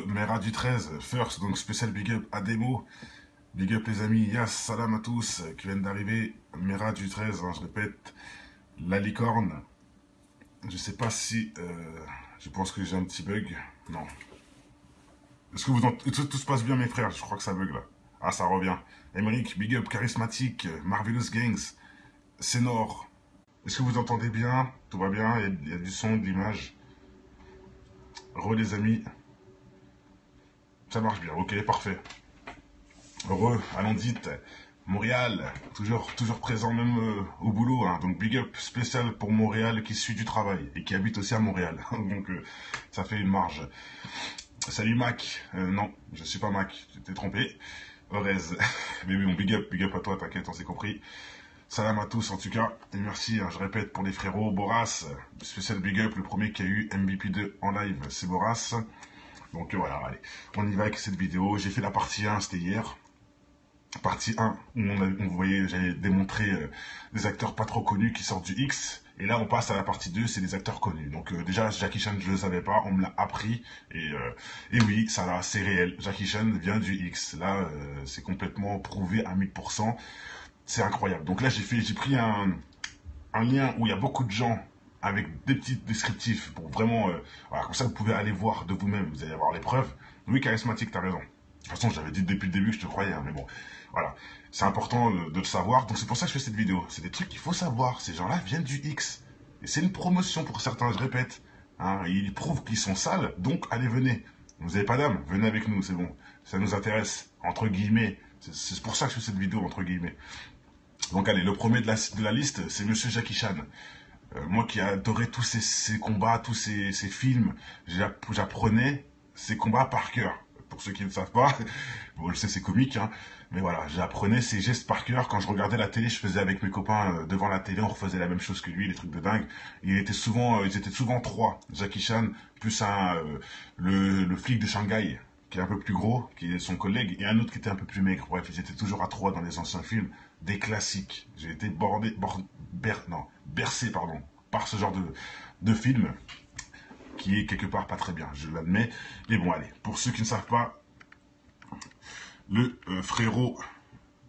Mera du 13, first, donc spécial big up à Demo. Big up les amis, yes, salam à tous qui viennent d'arriver. Mera du 13, je répète, la licorne. Je sais pas si. Je pense que j'ai un petit bug. Non. Est-ce que tout se passe bien, mes frères? Je crois que ça bug là. Ah, ça revient. Emeric, big up, charismatique, Marvelous Gangs, Sénor. Est-ce que vous entendez bien? Tout va bien? Il y a du son, de l'image. Re les amis. Ça marche bien, ok, parfait. Heureux, allons dites. Montréal, toujours présent même au boulot, hein. Donc big up spécial pour Montréal qui suit du travail et qui habite aussi à Montréal. Donc ça fait une marge. Salut Mac, non, je suis pas Mac, tu t'es trompé. Orez, mais bon, big up à toi, t'inquiète, on s'est compris. Salam à tous en tout cas, et merci, hein, je répète pour les frérots, Boras, spécial big up, le premier qui a eu MVP2 en live, c'est Boras. Donc voilà, allez, on y va avec cette vidéo. J'ai fait la partie 1, c'était hier. Partie 1, où on voyait, j'avais démontré des acteurs pas trop connus qui sortent du X. Et là, on passe à la partie 2, c'est des acteurs connus. Donc déjà, Jackie Chan, je ne le savais pas, on me l'a appris. Et oui, ça là, c'est réel. Jackie Chan vient du X. Là, c'est complètement prouvé à 1000%. C'est incroyable. Donc là, j'ai pris un lien où il y a beaucoup de gens avec des petits descriptifs pour vraiment... voilà, comme ça, vous pouvez aller voir de vous-même. Vous allez avoir les preuves. Oui, charismatique, t'as raison. De toute façon, j'avais dit depuis le début que je te croyais, hein, mais bon, voilà. C'est important de le savoir, donc c'est pour ça que je fais cette vidéo. C'est des trucs qu'il faut savoir. Ces gens-là viennent du X. Et c'est une promotion pour certains, je répète. Hein, ils prouvent qu'ils sont sales, donc allez, venez. Vous n'avez pas d'âme, venez avec nous, c'est bon. Ça nous intéresse, entre guillemets. C'est pour ça que je fais cette vidéo, entre guillemets. Donc allez, le premier de la liste, c'est Monsieur Jackie Chan. Moi qui adorais tous ces combats, tous ces films, j'apprenais ces combats par cœur. Pour ceux qui ne savent pas, bon, je sais c'est comique, hein, mais voilà, j'apprenais ces gestes par cœur. Quand je regardais la télé, je faisais avec mes copains devant la télé, on refaisait la même chose que lui, les trucs de dingue. Ils étaient souvent trois, Jackie Chan, plus le flic de Shanghai, qui est un peu plus gros, qui est son collègue, et un autre qui était un peu plus maigre. Bref, ils étaient toujours à trois dans les anciens films, des classiques. J'ai été bercé par ce genre de film qui est quelque part pas très bien, je l'admets. Mais bon, allez, pour ceux qui ne savent pas, le frérot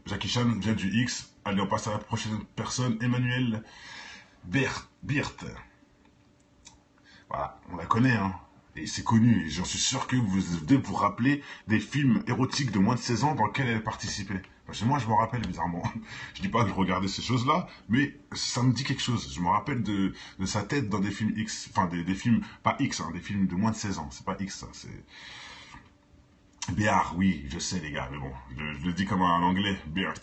Jackie Chan vient du X. Allez, on passe à la prochaine personne, Emmanuel Birth. Voilà, on la connaît, hein. Et c'est connu, et j'en suis sûr que vous devez vous rappeler des films érotiques de moins de 16 ans dans lesquels elle participait. Parce que moi, je me rappelle bizarrement. Je dis pas que je regardais ces choses-là, mais ça me dit quelque chose. Je me rappelle de sa tête dans des films X, enfin des films, pas X, hein, des films de moins de 16 ans. C'est pas X, ça, c'est... Béard, oui, je sais les gars, mais bon, je le dis comme un anglais, Beard.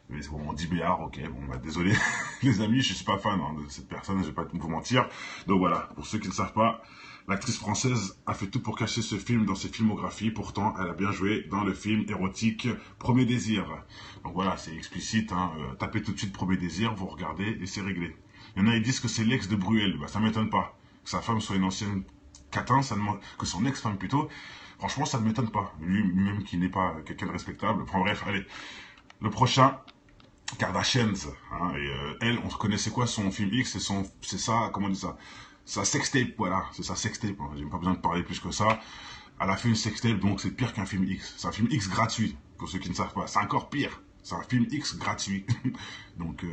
Mais bon, on dit Béard, ok, bon, bah, désolé les amis, je suis pas fan hein, de cette personne, je vais pas vous mentir. Donc voilà, pour ceux qui ne savent pas, l'actrice française a fait tout pour cacher ce film dans ses filmographies, pourtant elle a bien joué dans le film érotique Premier Désir. Donc voilà, c'est explicite, hein, tapez tout de suite Premier Désir, vous regardez et c'est réglé. Il y en a qui disent que c'est l'ex de Bruel, bah ça m'étonne pas. Que sa femme soit une ancienne catin, que son ex-femme plutôt, franchement ça ne m'étonne pas. Lui-même qui n'est pas quelqu'un de respectable, enfin bref, allez. Le prochain, Kardashians, hein, et elle, on connaissait quoi son film X, c'est ça, comment on dit ça, sa sextape, voilà, c'est sa sextape, hein, j'ai pas besoin de parler plus que ça. Elle a fait une sextape, donc c'est pire qu'un film X, c'est un film X gratuit, pour ceux qui ne savent pas, c'est encore pire, c'est un film X gratuit. Donc,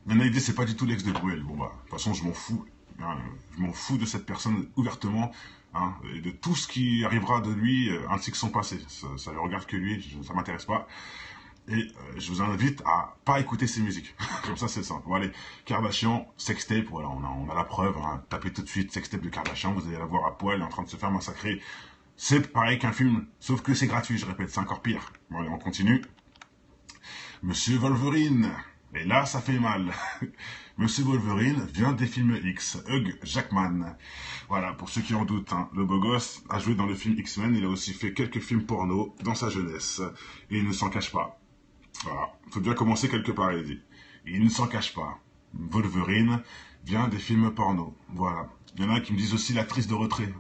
maintenant l'idée c'est pas du tout l'ex de Bruel, bon bah, de toute façon je m'en fous, hein, je m'en fous de cette personne ouvertement, hein, et de tout ce qui arrivera de lui, ainsi que son passé, ça ne regarde que lui, ça m'intéresse pas. Et je vous invite à pas écouter ces musiques. Comme ça, c'est simple. Bon, allez, Kardashian, sextape, voilà, on a la preuve. Hein. Tapez tout de suite sextape de Kardashian, vous allez la voir à poil, en train de se faire massacrer. C'est pareil qu'un film, sauf que c'est gratuit, je répète, c'est encore pire. Bon, allez, on continue. Monsieur Wolverine. Et là, ça fait mal. Monsieur Wolverine vient des films X. Hugh Jackman. Voilà, pour ceux qui en doutent, hein, le beau gosse a joué dans le film X-Men. Il a aussi fait quelques films porno dans sa jeunesse. Et il ne s'en cache pas. Voilà, il faut bien commencer quelque part, il dit. Il ne s'en cache pas. Wolverine vient des films porno. Voilà. Il y en a qui me disent aussi l'actrice Dorothée.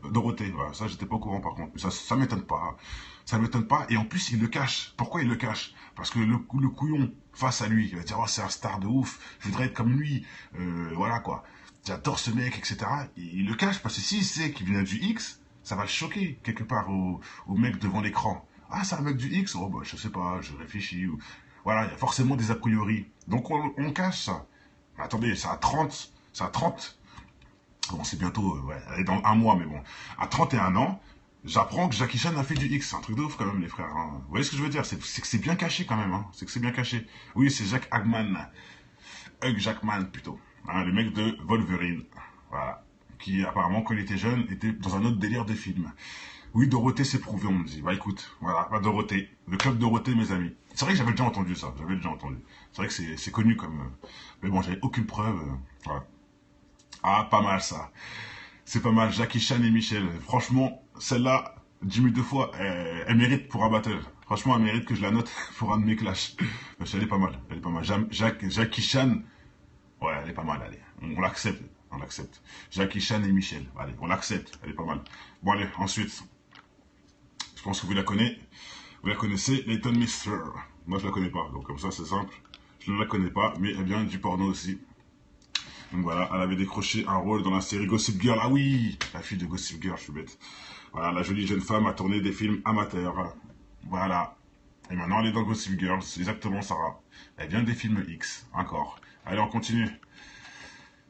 Voilà, ça, j'étais pas au courant par contre. Mais ça m'étonne pas. Ça m'étonne pas. Et en plus, il le cache. Pourquoi il le cache? Parce que le couillon face à lui, il va dire, oh, c'est un star de ouf. Je voudrais être comme lui. Voilà, quoi. J'adore ce mec, etc. Et il le cache parce que s'il sait qu'il vient du X, Ça va le choquer, quelque part, au mec devant l'écran. Ah, c'est un mec du X? Oh, bah, je sais pas, je réfléchis. Voilà, il y a forcément des a priori. Donc, on cache ça. Mais attendez, ça a 30. Ça a 30. Bon, c'est bientôt, ouais, elle est dans un mois, mais bon. À 31 ans, j'apprends que Jackie Chan a fait du X. C'est un truc de ouf, quand même, les frères, hein. Vous voyez ce que je veux dire? C'est que c'est bien caché, quand même, hein. C'est que c'est bien caché. Oui, c'est Jack Hagman. Hugh Jackman, plutôt. Hein, le mec de Wolverine. Voilà. Qui, apparemment, quand il était jeune, était dans un autre délire de film. Oui, Dorothée s'est prouvé, on me dit. Bah écoute, voilà, bah, Dorothée. Le club Dorothée, mes amis. C'est vrai que j'avais déjà entendu ça. J'avais déjà entendu. C'est vrai que c'est connu comme. Mais bon, j'avais aucune preuve. Voilà. Ah, pas mal ça. C'est pas mal. Jackie Chan et Michel. Franchement, celle-là, 10 000 deux fois, elle mérite pour un battle. Franchement, elle mérite que je la note pour un de mes clashs. Parce qu'elle est pas mal. Elle est pas mal. Jackie Chan, ouais, elle est pas mal, allez. On l'accepte. On l'accepte. Jackie Chan et Michel. Allez, on l'accepte. Elle est pas mal. Bon, allez, ensuite. Je pense que vous la connaissez. Vous la connaissez, Leighton Mister. Moi, je la connais pas. Donc, comme ça, c'est simple. Je ne la connais pas, mais elle vient du porno aussi. Donc voilà, elle avait décroché un rôle dans la série Gossip Girl. Ah oui, la fille de Gossip Girl, je suis bête. Voilà, la jolie jeune femme a tourné des films amateurs. Voilà. Et maintenant, elle est dans Gossip Girl. C'est exactement Sarah. Elle vient des films X. Encore. Allez, on continue.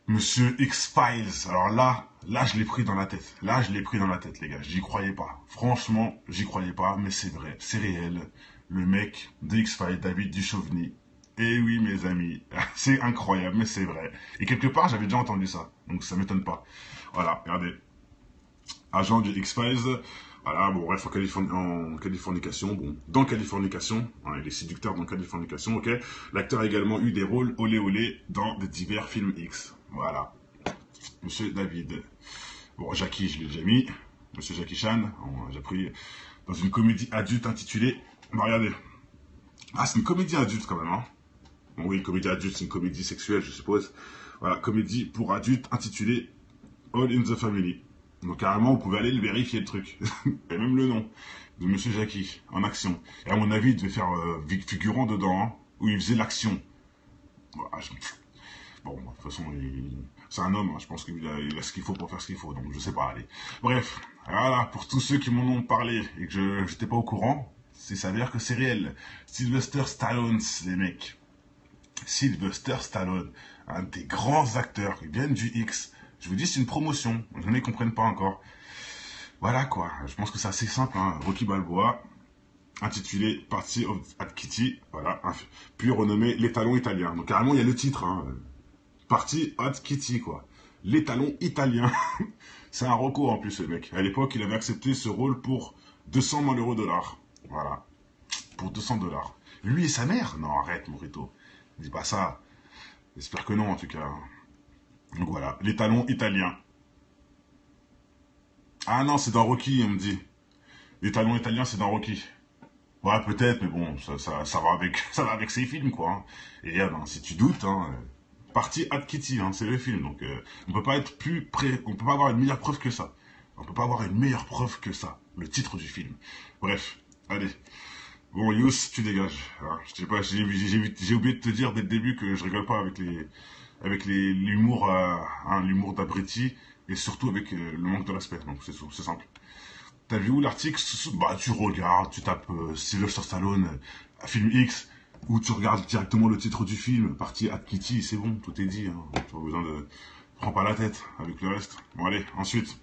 Monsieur X-Files. Alors là, je l'ai pris dans la tête. Là, je l'ai pris dans la tête, les gars. J'y croyais pas. Franchement, j'y croyais pas, mais c'est vrai. C'est réel. Le mec de X-Files, David Duchovny. Eh oui, mes amis. C'est incroyable, mais c'est vrai. Et quelque part, j'avais déjà entendu ça. Donc, ça m'étonne pas. Voilà, regardez. Agent du X-Files. Voilà, bon, bref, en Californication. Bon, dans Californication. Hein, il est séducteur dans Californication, ok. L'acteur a également eu des rôles olé olé dans de divers films X. Voilà. Monsieur David. Bon, Jackie, je l'ai déjà mis. Monsieur Jackie Chan. J'ai pris dans une comédie adulte intitulée. Bah, regardez. Ah, c'est une comédie adulte quand même, hein. Bon, oui, une comédie adulte, c'est une comédie sexuelle, je suppose. Voilà, comédie pour adultes intitulée All in the Family. Donc carrément, vous pouvez aller le vérifier le truc. Et même le nom de Monsieur Jackie, en action. Et à mon avis, il devait faire figurant dedans, hein, où il faisait l'action. Voilà, bon, de toute façon, c'est un homme, hein, je pense qu'il a ce qu'il faut pour faire ce qu'il faut, donc je sais pas, allez. Bref, voilà, pour tous ceux qui m'en ont parlé et que je n'étais pas au courant, c'est s'avère que c'est réel. Sylvester Stallone, les mecs. Sylvester Stallone, un des grands acteurs qui viennent du X. Je vous dis, c'est une promotion. Je ne comprennent pas encore. Voilà quoi. Je pense que c'est assez simple. Hein. Rocky Balboa, intitulé Party at Kitty. Voilà. Puis renommé L'étalon italien. Donc carrément, il y a le titre. Hein. Party at Kitty, quoi. L'étalon italien. C'est un recours en plus, ce mec. À l'époque, il avait accepté ce rôle pour 200 malheureux dollars. Voilà. Pour 200 dollars. Lui et sa mère? Non, arrête, Morito. Dis pas ça. J'espère que non, en tout cas. Donc voilà, l'étalon italien. Ah non, c'est dans Rocky, on me dit. L'étalon italien, c'est dans Rocky. Ouais, peut-être, mais bon, ça va avec, ça va avec ses films, quoi. Hein. Et ben, si tu doutes, hein, Party at Kitty, hein, c'est le film. Donc, on peut pas être plus près, on peut pas avoir une meilleure preuve que ça. On peut pas avoir une meilleure preuve que ça. Le titre du film. Bref, allez. Bon, Yous, tu dégages. Hein, je sais pas, j'ai oublié de te dire dès le début que je rigole pas avec l'humour hein, l'humour d'abruti et surtout avec le manque de respect. Donc c'est simple. T'as vu où l'article? Bah tu regardes, tu tapes Sylvester Stallone, film X, ou tu regardes directement le titre du film, Party at Kitty, c'est bon, tout est dit. Hein. T'as pas besoin de... Prends pas la tête avec le reste. Bon allez, ensuite.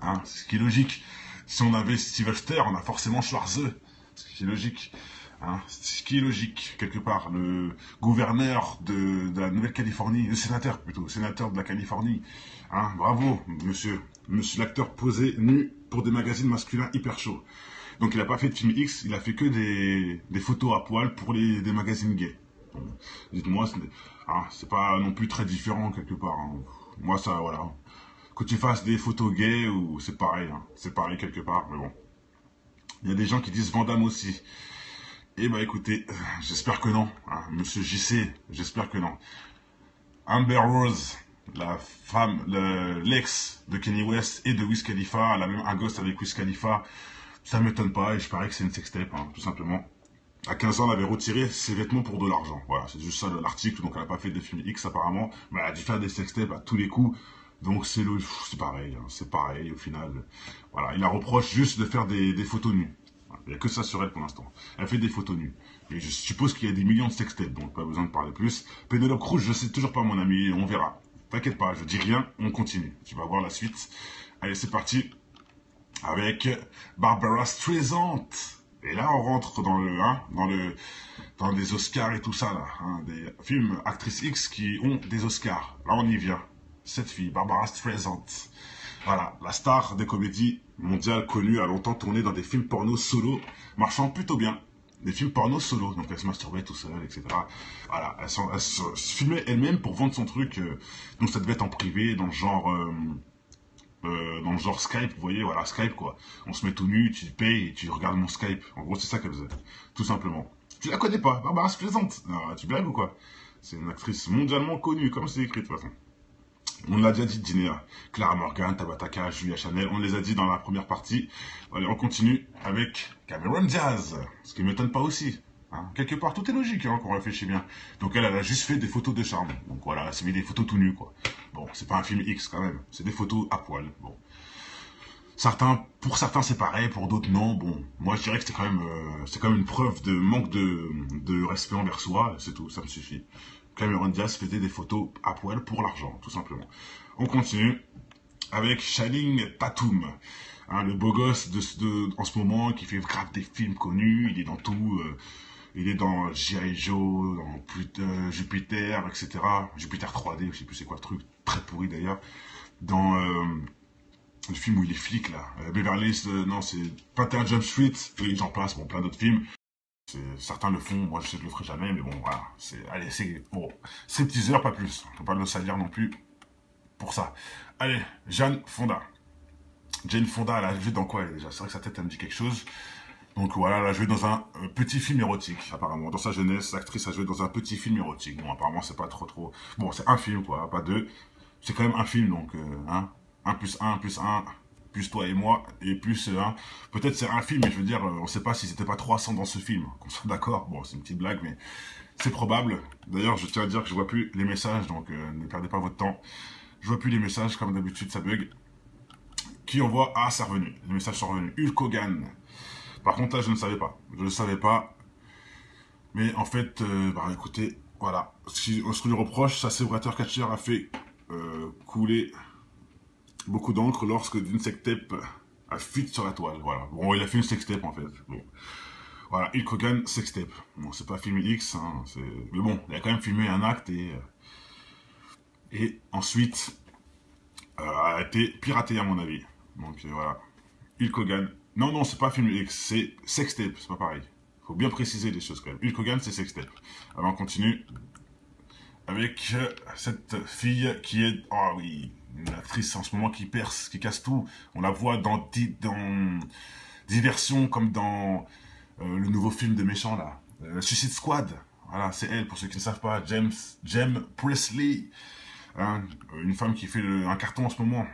Hein, ce qui est logique. Si on avait Sylvester, on a forcément Schwarze. Ce qui est logique. Hein, ce qui est logique, quelque part. Le gouverneur de la Nouvelle-Californie, le sénateur plutôt, le sénateur de la Californie. Hein, bravo, monsieur. Monsieur l'acteur posé nu pour des magazines masculins hyper chauds. Donc il n'a pas fait de film X, il a fait que des photos à poil pour des magazines gays. Bon, dites-moi, hein, c'est pas non plus très différent quelque part. Hein. Moi ça, voilà. Que tu fasses des photos gays, ou c'est pareil, hein. C'est pareil quelque part, mais bon. Il y a des gens qui disent Van Damme aussi. Eh ben écoutez, j'espère que non, hein, Monsieur JC, j'espère que non. Amber Rose, la femme, l'ex de Kanye West et de Wiz Khalifa, elle a même un gosse avec Wiz Khalifa, ça m'étonne pas et je parie que c'est une sextape, hein, tout simplement. À 15 ans, elle avait retiré ses vêtements pour de l'argent, voilà, c'est juste ça l'article, donc elle n'a pas fait de film X apparemment, mais elle a dû faire des sextapes à tous les coups, Donc c'est pareil, hein, c'est pareil au final. Voilà, il la reproche juste de faire des photos nues. Voilà, il n'y a que ça sur elle pour l'instant. Elle fait des photos nues. Et je suppose qu'il y a des millions de sextapes, donc pas besoin de parler plus. Penelope Cruz, je sais toujours pas mon ami, on verra. T'inquiète pas, je dis rien, on continue. Tu vas voir la suite. Allez, c'est parti avec Barbara Streisand. Et là, on rentre dans les Oscars et tout ça là, hein, des films actrices X qui ont des Oscars. Là, on y vient. Cette fille, Barbara Streisand. Voilà, la star des comédies mondiales connue, a longtemps tourné dans des films porno solo, marchant plutôt bien. Des films porno solo, donc elle se masturbait tout seul, etc. Voilà, elle se filmait elle-même pour vendre son truc, donc ça devait être en privé, dans le genre Skype, vous voyez, voilà, Skype quoi. On se met tout nu, tu payes et tu regardes mon Skype. En gros, c'est ça qu'elle faisait, tout simplement. Tu la connais pas, Barbara Streisand, tu blagues ou quoi? C'est une actrice mondialement connue, comme c'est écrit de toute façon. On l'a déjà dit, dîner, Clara Morgan, Tabata, Julia Chanel, on les a dit dans la première partie. Allez, on continue avec Cameron Diaz, ce qui ne m'étonne pas aussi. Hein. Quelque part, tout est logique hein, quand on réfléchit bien. Donc elle a juste fait des photos de charme. Donc voilà, elle s'est mis des photos tout nues, quoi. Bon, c'est pas un film X quand même, c'est des photos à poil. Bon. Pour certains c'est pareil, pour d'autres non. Bon, moi je dirais que c'est quand même une preuve de manque de respect envers soi, c'est tout, ça me suffit. Cameron Diaz faisait des photos à poil pour l'argent, tout simplement. On continue avec Channing Tatum, hein, le beau gosse en ce moment qui fait grave des films connus, il est dans tout, il est dans G.I. Joe, dans Jupiter, etc. Jupiter 3D, je sais plus c'est quoi le truc, très pourri d'ailleurs. Dans le film où il est flic là, Beverly Hills, non c'est 21 Jump Street, et j'en passe, bon plein d'autres films. Certains le font, moi je sais que je le ferai jamais, mais bon voilà, allez c'est bon, c'est teaser pas plus, faut pas le salir non plus pour ça. Allez, Jane Fonda. Jane Fonda, elle a joué dans quoi elle, déjà? C'est vrai que sa tête elle me dit quelque chose. Donc voilà, elle a joué dans un petit film érotique, apparemment. Dans sa jeunesse, l'actrice a joué dans un petit film érotique. Bon, apparemment c'est pas trop... Bon, c'est un film quoi, pas deux. C'est quand même un film, donc hein, 1 plus 1 plus 1... plus toi et moi, et plus peut-être c'est un film, mais je veux dire, on sait pas si c'était pas 300 dans ce film, qu'on soit d'accord, bon c'est une petite blague, mais c'est probable. D'ailleurs, je tiens à dire que je vois plus les messages, donc ne perdez pas votre temps. Je vois plus les messages, comme d'habitude, ça bug. Qui envoie? Ah, c'est revenu, les messages sont revenus. Hulk Hogan. Par contre, là, je ne savais pas, mais en fait, bah écoutez, voilà, ce qu'on lui reproche, sa célèbre catcher a fait couler beaucoup d'encre lorsque d'une sextape a fuite sur la toile. Voilà. Bon, il a fait une sextape en fait. Bon. Voilà, Hulk Hogan, sextape. Bon, c'est pas filmé X, hein, mais bon, il a quand même filmé un acte et ensuite a été piraté à mon avis. Donc voilà. Hulk Hogan. Non, non, c'est pas film X, c'est sextape, c'est pas pareil. Faut bien préciser les choses quand même. Hulk Hogan, c'est sextape. Alors on continue avec cette fille qui est, oh oui, une actrice en ce moment qui perce, qui casse tout. On la voit dans Diversion, comme dans le nouveau film de méchant là, Suicide Squad. Voilà, c'est elle, pour ceux qui ne savent pas, Jem Presley. Hein, une femme qui fait un carton en ce moment.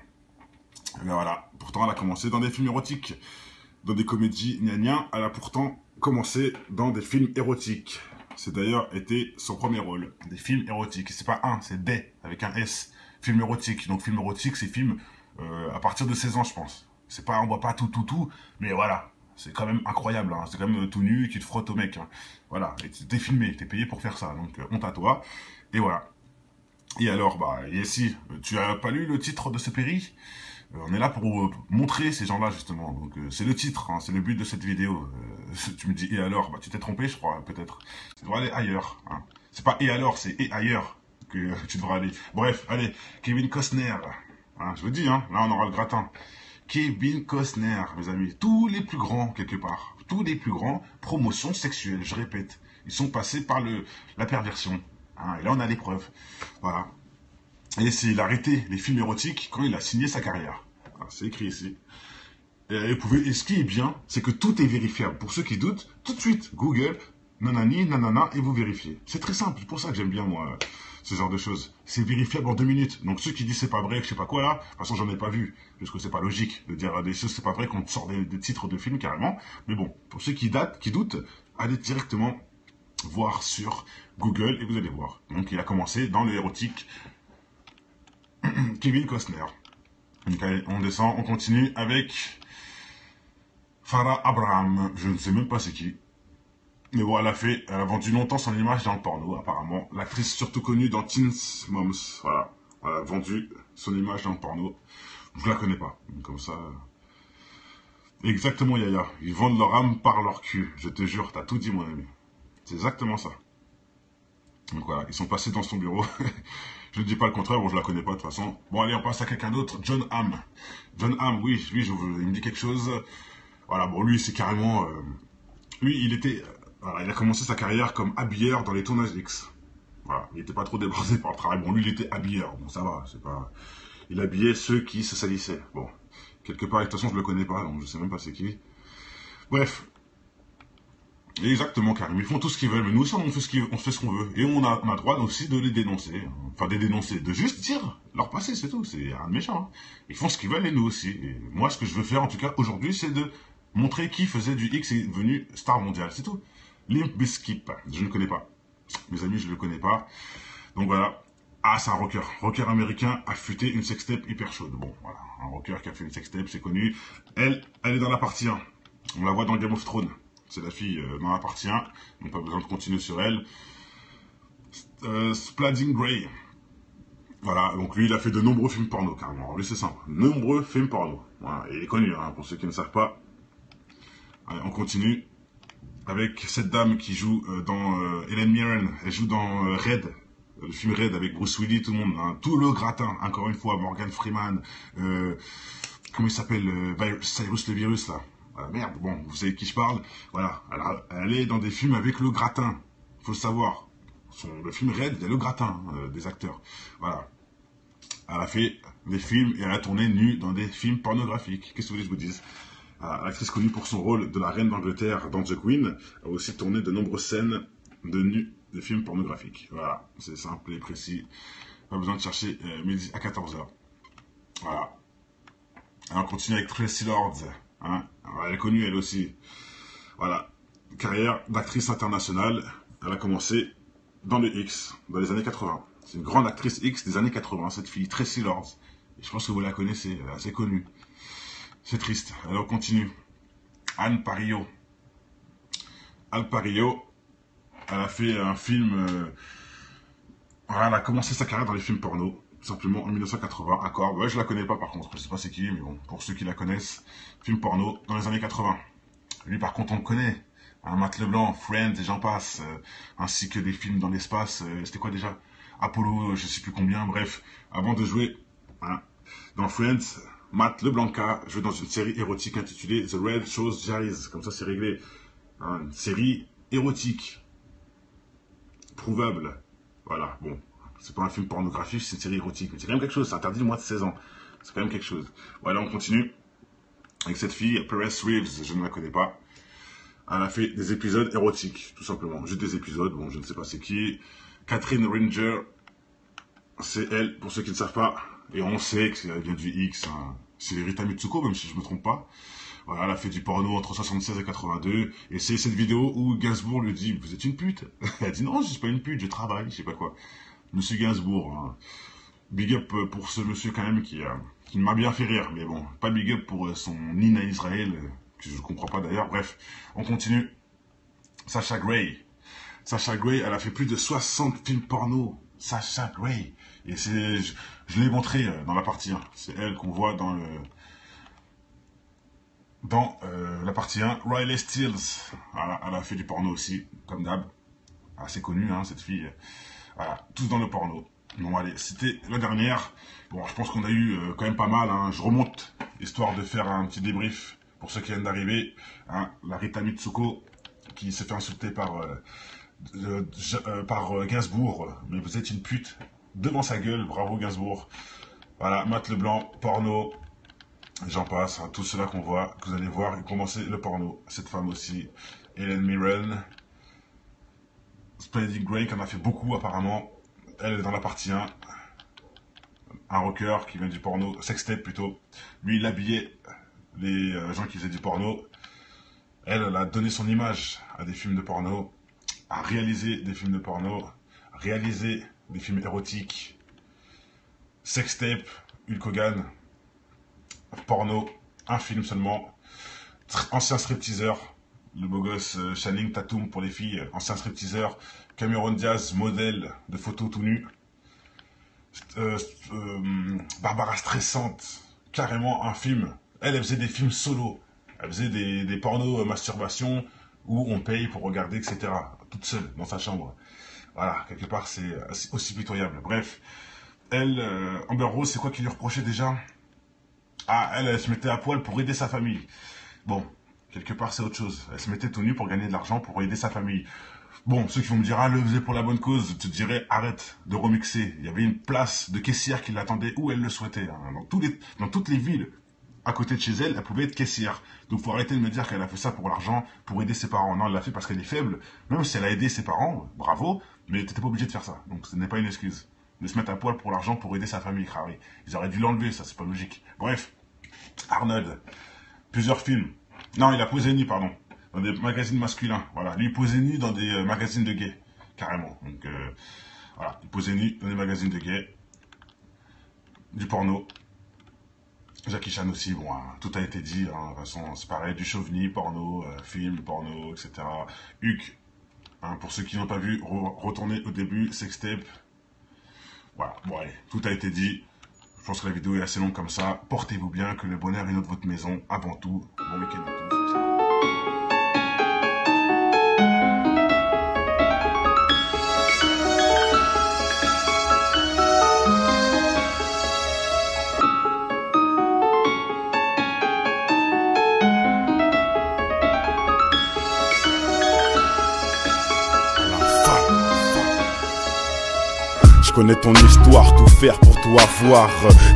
Et voilà, pourtant elle a commencé dans des films érotiques, dans des comédies gna. Elle a pourtant commencé dans des films érotiques. C'est d'ailleurs été son premier rôle, des films érotiques. C'est pas un, c'est des, avec un S. Film érotique. Donc film érotique, c'est film à partir de 16 ans, je pense. C'est pas, on voit pas tout, mais voilà. C'est quand même incroyable, hein. C'est quand même tout nu, tu te frottes au mec. Hein. Voilà, et t'es filmé, t'es payé pour faire ça. Donc honte à toi. Et voilà. Et alors, bah, et si, tu as pas lu le titre de ce péri? On est là pour montrer ces gens-là, justement. Donc, c'est le titre, hein, c'est le but de cette vidéo. Tu me dis, et alors? Bah, tu t'es trompé, je crois, peut-être. Tu devrais aller ailleurs. Hein. C'est pas et alors, c'est et ailleurs que tu devras aller. Bref, allez, Kevin Costner. Hein, je vous dis, hein, là, on aura le gratin. Kevin Costner, mes amis. Tous les plus grands, quelque part. Tous les plus grands, promotion sexuelle, je répète. Ils sont passés par la perversion. Hein, et là, on a les preuves. Voilà. Et il a arrêté les films érotiques quand il a signé sa carrière. C'est écrit ici. Et ce qui est bien, c'est que tout est vérifiable. Pour ceux qui doutent, tout de suite, Google, nanani, nanana, et vous vérifiez. C'est très simple, c'est pour ça que j'aime bien, moi, ce genre de choses. C'est vérifiable en 2 minutes. Donc ceux qui disent c'est pas vrai, je sais pas quoi là, de toute façon j'en ai pas vu, parce que c'est pas logique de dire des choses c'est pas vrai qu'on te sort des titres de films carrément. Mais bon, pour ceux qui doutent, allez directement voir sur Google et vous allez voir. Donc il a commencé dans l'érotique Kevin Costner. Donc, allez, on descend, on continue avec Farah Abraham. Je ne sais même pas c'est qui. Mais bon, elle a vendu longtemps son image dans le porno, apparemment. L'actrice surtout connue dans Teen Moms. Voilà. Elle a vendu son image dans le porno. Je la connais pas. Comme ça. Exactement, Yaya. Ils vendent leur âme par leur cul. Je te jure, t'as tout dit, mon ami. C'est exactement ça. Donc voilà, ils sont passés dans son bureau. Je ne dis pas le contraire, bon, je la connais pas de toute façon. Bon, allez, on passe à quelqu'un d'autre. John Hamm. John Hamm, oui, il me dit quelque chose. Voilà, bon, lui, c'est carrément... lui, voilà, il a commencé sa carrière comme habilleur dans les tournages X. Voilà, il n'était pas trop débordé par le travail. Bon, lui, il était habilleur. Bon, ça va, c'est pas... Il habillait ceux qui se salissaient. Bon, quelque part, de toute façon, je le connais pas, donc je sais même pas c'est qui. Bref. Exactement, Karim. Ils font tout ce qu'ils veulent, mais nous aussi, on fait ce qu'on veut. Et on a droit aussi de les dénoncer. Enfin, de les dénoncer. De juste dire leur passé, c'est tout. C'est rien de méchant. Hein. Ils font ce qu'ils veulent et nous aussi. Et moi, ce que je veux faire, en tout cas, aujourd'hui, c'est de montrer qui faisait du X et est devenu star mondial. C'est tout. Limp Bizkit, je ne connais pas. Mes amis, je ne le connais pas. Donc voilà. Ah, c'est un rocker. Rocker américain affûté, une sextape hyper chaude. Bon, voilà. Un rocker qui a fait une sextape, c'est connu. Elle est dans la partie 1. On la voit dans Game of Thrones. C'est la fille dans la partie 1. Donc pas besoin de continuer sur elle. Spladding Gray. Voilà, donc lui, il a fait de nombreux films porno, carrément. Alors lui, c'est simple. Nombreux films porno. Voilà, et il est connu, hein, pour ceux qui ne savent pas. Allez, on continue avec cette dame qui joue dans Helen Mirren. Elle joue dans Red, le film Red avec Bruce Willis, tout le monde. Hein, tout le gratin, encore une fois, Morgan Freeman. Comment il s'appelle Cyrus le Virus, là. Merde, bon, vous savez de qui je parle. Voilà, elle est dans des films avec le gratin. Faut le savoir. Le film Red, il y a le gratin des acteurs. Voilà. Elle a fait des films et elle a tourné nue dans des films pornographiques. Qu'est-ce que vous voulez que je vous dise? L'actrice connue pour son rôle de la reine d'Angleterre dans The Queen a aussi tourné de nombreuses scènes de nus de films pornographiques. Voilà, c'est simple et précis. Pas besoin de chercher midi à 14h. Voilà. Alors on continue avec Tracy Lords. Hein, elle est connue elle aussi. Voilà. Carrière d'actrice internationale. Elle a commencé dans le X, dans les années 80. C'est une grande actrice X des années 80, cette fille, Tracy Lords. Et je pense que vous la connaissez, elle est assez connue. C'est triste. Alors on continue. Anne Parillo. Anne Parillo, elle a fait un film... voilà, elle a commencé sa carrière dans les films porno. Simplement en 1980, accord. Ouais, je la connais pas par contre, je sais pas c'est qui, mais bon, pour ceux qui la connaissent, film porno dans les années 80. Lui par contre on le connaît, hein, Matt Leblanc, Friends et j'en passe, ainsi que des films dans l'espace, c'était quoi déjà? Apollo, je sais plus combien, bref, avant de jouer hein, dans Friends, Matt Leblanc joue dans une série érotique intitulée The Red Shows Diaries, comme ça c'est réglé, hein, une série érotique, prouvable, voilà, bon. C'est pas un film pornographique, c'est une série érotique. Mais c'est quand même quelque chose, c'est interdit de moins de 16 ans. C'est quand même quelque chose. Voilà, on continue. Avec cette fille, Perez Reeves, je ne la connais pas. Elle a fait des épisodes érotiques, tout simplement. Juste des épisodes, bon, je ne sais pas c'est qui. Catherine Ringer, c'est elle, pour ceux qui ne savent pas. Et on sait qu'elle vient du X. Hein. C'est Rita Mitsuko, même si je ne me trompe pas. Voilà, elle a fait du porno entre 76 et 82. Et c'est cette vidéo où Gainsbourg lui dit « Vous êtes une pute ?» Elle dit « Non, je suis pas une pute, je travaille, je sais pas quoi. » Monsieur Gainsbourg, hein. Big up pour ce monsieur quand même qui m'a bien fait rire, mais bon, pas big up pour son Nina Israël, que je ne comprends pas d'ailleurs, bref, on continue. Sacha Grey. Sacha Grey, elle a fait plus de 60 films porno. Sacha Grey. Et je l'ai montré dans la partie 1. C'est elle qu'on voit dans la partie 1. Riley Steels. Voilà, elle a fait du porno aussi, comme d'hab. Assez connue, hein, cette fille. Voilà, tous dans le porno. Bon, allez, c'était la dernière. Bon, je pense qu'on a eu quand même pas mal. Hein. Je remonte, histoire de faire un petit débrief pour ceux qui viennent d'arriver. Hein. La Rita Mitsuko, qui s'est fait insulter par Gainsbourg. Mais vous êtes une pute devant sa gueule. Bravo, Gainsbourg. Voilà, Matt Leblanc, porno. J'en passe. Hein. Tout cela qu'on voit, que vous allez voir, et commencer le porno. Cette femme aussi. Helen Mirren. Splendid Grey, qui en a fait beaucoup apparemment. Elle est dans la partie 1. Un rocker qui vient du porno, sextape plutôt. Lui, il habillait les gens qui faisaient du porno. Elle a donné son image à des films de porno, a réalisé des films de porno, réalisé des films érotiques. Sextape, Hulk Hogan, porno, un film seulement. Ancien stripteaseur, le beau gosse Channing Tatum pour les filles, ancien stripteaseur. Cameron Diaz, modèle de photos tout nu. Barbara Stressante, carrément un film. Elle faisait des films solo. Elle faisait des pornos masturbation où on paye pour regarder, etc. Toute seule, dans sa chambre. Voilà, quelque part, c'est aussi pitoyable. Bref, elle, Amber Rose, c'est quoi qu'il lui reprochait déjà? Ah, elle se mettait à poil pour aider sa famille. Bon, quelque part, c'est autre chose. Elle se mettait tout nu pour gagner de l'argent, pour aider sa famille. Bon, ceux qui vont me dire, ah, le faisait pour la bonne cause, je te dirais, arrête de remixer. Il y avait une place de caissière qui l'attendait où elle le souhaitait. Hein. Dans toutes les villes à côté de chez elle, elle pouvait être caissière. Donc faut arrêter de me dire qu'elle a fait ça pour l'argent, pour aider ses parents. Non, elle l'a fait parce qu'elle est faible. Même si elle a aidé ses parents, bravo, mais t'étais pas obligé de faire ça. Donc ce n'est pas une excuse. De se mettre à poil pour l'argent pour aider sa famille, Harry. Ils auraient dû l'enlever, ça c'est pas logique. Bref, Arnold, plusieurs films. Non, il a posé nu, pardon. Dans des magazines masculins. Voilà, lui il posait nu dans des magazines de gays. Carrément. Donc voilà, il posait nu dans des magazines de gays. Du porno. Jackie Chan aussi, bon, hein, tout a été dit, hein, de toute façon, c'est pareil, du chauvigny, porno, film, porno, etc. Huck, hein, pour ceux qui n'ont pas vu, retournez au début, sextape. Voilà, bon allez, tout a été dit. Je pense que la vidéo est assez longue comme ça. Portez-vous bien, que le bonheur inonde votre maison, avant tout. Bon week-end à tous. Ciao. Je connais ton histoire, tout faire pour tout avoir.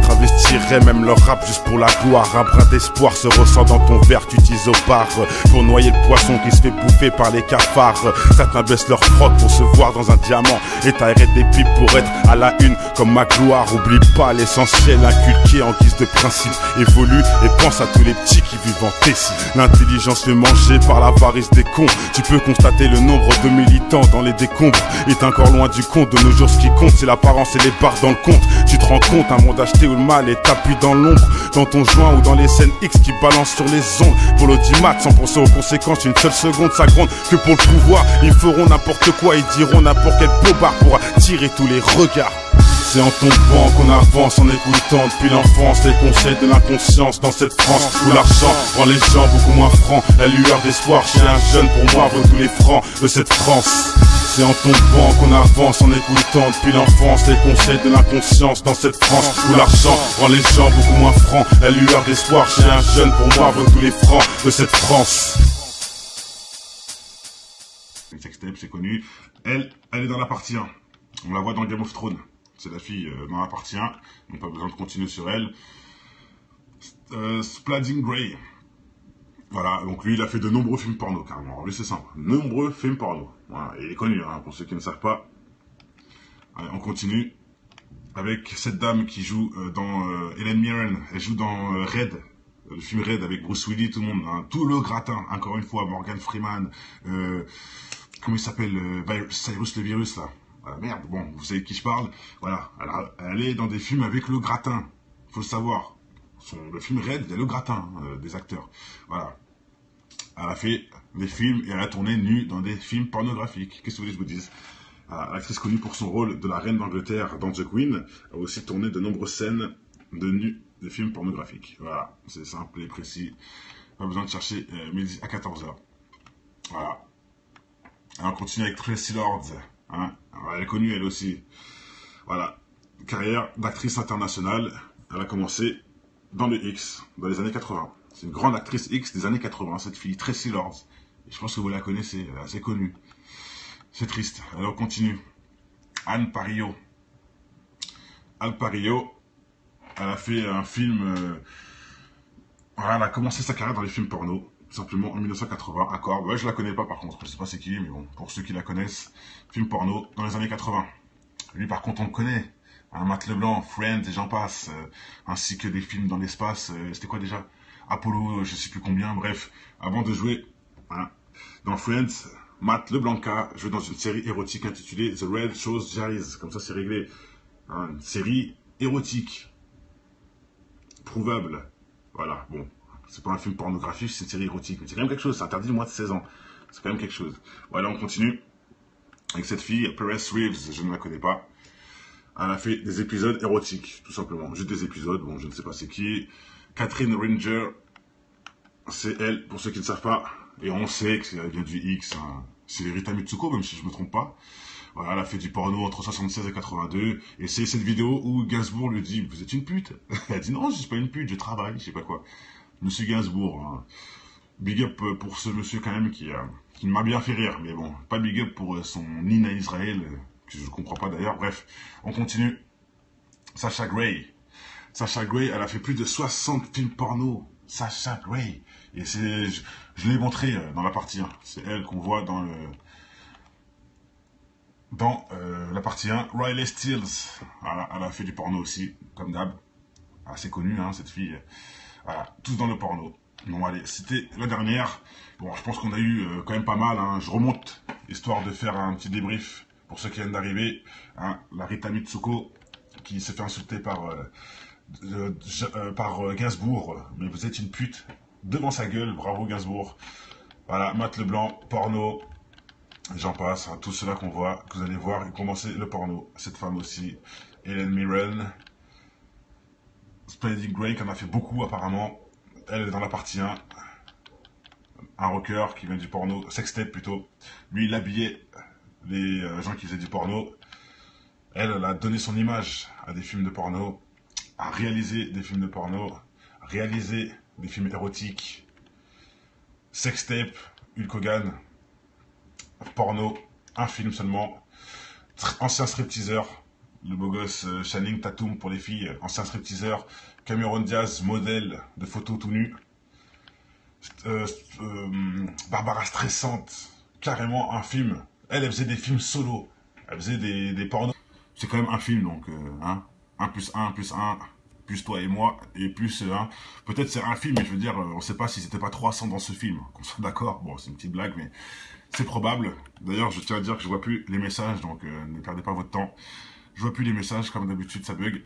Travestirais même leur rap juste pour la gloire. Un brin d'espoir se ressent dans ton verre, tu utilises au bar pour noyer le poisson qui se fait bouffer par les cafards. Certains baissent leur froc pour se voir dans un diamant et t'arrêtes des pipes pour être à la une comme ma gloire. Oublie pas l'essentiel inculqué en guise de principe. Évolue et pense à tous les petits qui vivent en Tessie. L'intelligence fait manger par l'avarice des cons. Tu peux constater le nombre de militants dans les décombres est encore loin du compte. De nos jours ce qui compte c'est l'apparence et les barres dans le compte. Tu te rends compte, un monde acheté où le mal est tapis dans l'ombre, dans ton joint ou dans les scènes X qui balancent sur les ondes. Pour l'audimat, sans penser aux conséquences, une seule seconde ça gronde. Que pour le pouvoir, ils feront n'importe quoi, ils diront n'importe quel pobard pour attirer tous les regards. C'est en tombant qu'on avance, en écoutant depuis l'enfance les conseils de l'inconscience dans cette France où l'argent rend les gens beaucoup moins francs. La lueur d'espoir chez un jeune pour moi vaut tous les francs de cette France. C'est en tombant qu'on avance, en écoutant depuis l'enfance les conseils de l'inconscience dans cette France où l'argent rend les gens beaucoup moins francs. La lueur d'espoir chez un jeune pour moi vaut tous les francs de cette France. Sextape, c'est connu. Elle est dans la partie 1. On la voit dans Game of Thrones. C'est la fille dans la partie 1. Donc pas besoin de continuer sur elle. Spladding Grey. Voilà, donc lui il a fait de nombreux films porno carrément. Alors, lui c'est simple, nombreux films porno. Voilà, et il est connu hein, pour ceux qui ne savent pas. Allez, on continue avec cette dame qui joue dans Helen Mirren. Elle joue dans Red, le film Red avec Bruce Willis, tout le monde, hein, tout le gratin. Encore une fois, Morgan Freeman, comment il s'appelle, Cyrus le virus là. Merde, bon, vous savez de qui je parle. Voilà, elle est dans des films avec le gratin. Faut le savoir. Le film Red, il y a le gratin des acteurs. Voilà. Elle a fait des films et elle a tourné nue dans des films pornographiques. Qu'est-ce que vous voulez que je vous dise? L'actrice connue pour son rôle de la reine d'Angleterre dans The Queen a aussi tourné de nombreuses scènes de nus de films pornographiques. Voilà, c'est simple et précis. Pas besoin de chercher midi à 14h. Voilà. Alors on continue avec Tracy Lords. Hein, elle est connue elle aussi. Voilà, carrière d'actrice internationale. Elle a commencé dans le X, dans les années 80. C'est une grande actrice X des années 80, cette fille, Tracy Lords. Et je pense que vous la connaissez, elle est assez connue. C'est triste. Alors on continue. Anne Parillo. Anne Parillo, elle a fait un film... voilà, elle a commencé sa carrière dans les films porno. Tout simplement en 1980, accord. Ouais, je la connais pas par contre, je sais pas c'est qui, mais bon, pour ceux qui la connaissent, film porno dans les années 80. Lui par contre on le connaît, hein, Matt Leblanc, Friends et j'en passe, ainsi que des films dans l'espace, c'était quoi déjà? Apollo, je sais plus combien, bref, avant de jouer hein, dans Friends, Matt Leblanc joue dans une série érotique intitulée The Red Shoes Diaries, comme ça c'est réglé. Hein, une série érotique. Prouvable. Voilà, bon. C'est pas un film pornographique, c'est une série érotique. Mais c'est quand même quelque chose, c'est interdit de moins de 16 ans. C'est quand même quelque chose. Voilà, on continue. Avec cette fille, Paris Reeves, je ne la connais pas. Elle a fait des épisodes érotiques, tout simplement. Juste des épisodes, bon, je ne sais pas c'est qui. Catherine Ringer, c'est elle, pour ceux qui ne savent pas. Et on sait qu'elle vient du X. Hein. C'est Rita Mitsuko, même si je ne me trompe pas. Voilà, elle a fait du porno entre 76 et 82. Et c'est cette vidéo où Gainsbourg lui dit « Vous êtes une pute ?» Elle dit « Non, je suis pas une pute, je travaille, je sais pas quoi. » Monsieur Gainsbourg, hein. Big up pour ce monsieur quand même qui m'a bien fait rire. Mais bon, pas big up pour son Nina Israël, que je ne comprends pas d'ailleurs. Bref, on continue. Sasha Grey. Sasha Grey, elle a fait plus de 60 films porno. Sasha Grey. Et je l'ai montré dans la partie 1. C'est elle qu'on voit dans la partie 1. Riley Steels. Voilà, elle a fait du porno aussi, comme d'hab. Assez connue, hein, cette fille. Voilà, tous dans le porno. Bon, allez, c'était la dernière. Bon, je pense qu'on a eu quand même pas mal. Hein. Je remonte, histoire de faire un petit débrief pour ceux qui viennent d'arriver. Hein, la Rita Mitsuko, qui s'est fait insulter par Gainsbourg. Mais vous êtes une pute. Devant sa gueule, bravo Gainsbourg. Voilà, Matt Leblanc, porno. J'en passe, hein, tout cela qu'on voit, que vous allez voir, et commencer le porno. Cette femme aussi, Helen Mirren. Splendid Grey, qui en a fait beaucoup apparemment. Elle est dans la partie 1. Un rocker qui vient du porno, sextape plutôt. Lui, il habillait les gens qui faisaient du porno. Elle a donné son image à des films de porno, a réalisé des films de porno, a réalisé des films érotiques, sextape, Hulk Hogan, porno, un film seulement, ancien stripteaseur, le beau gosse Channing Tatum pour les filles, ancien stripteaseur, Cameron Diaz, modèle de photos tout nu, Barbara Streisand, carrément un film. Elle faisait des films solo, elle faisait des pornos. C'est quand même un film, donc, hein, 1 plus 1 plus 1, plus toi et moi, et plus 1. Peut-être c'est un film, mais je veux dire, on ne sait pas si c'était pas 300 dans ce film, qu'on soit d'accord. Bon, c'est une petite blague, mais c'est probable. D'ailleurs, je tiens à dire que je vois plus les messages, donc ne perdez pas votre temps. Je vois plus les messages, comme d'habitude, ça bug.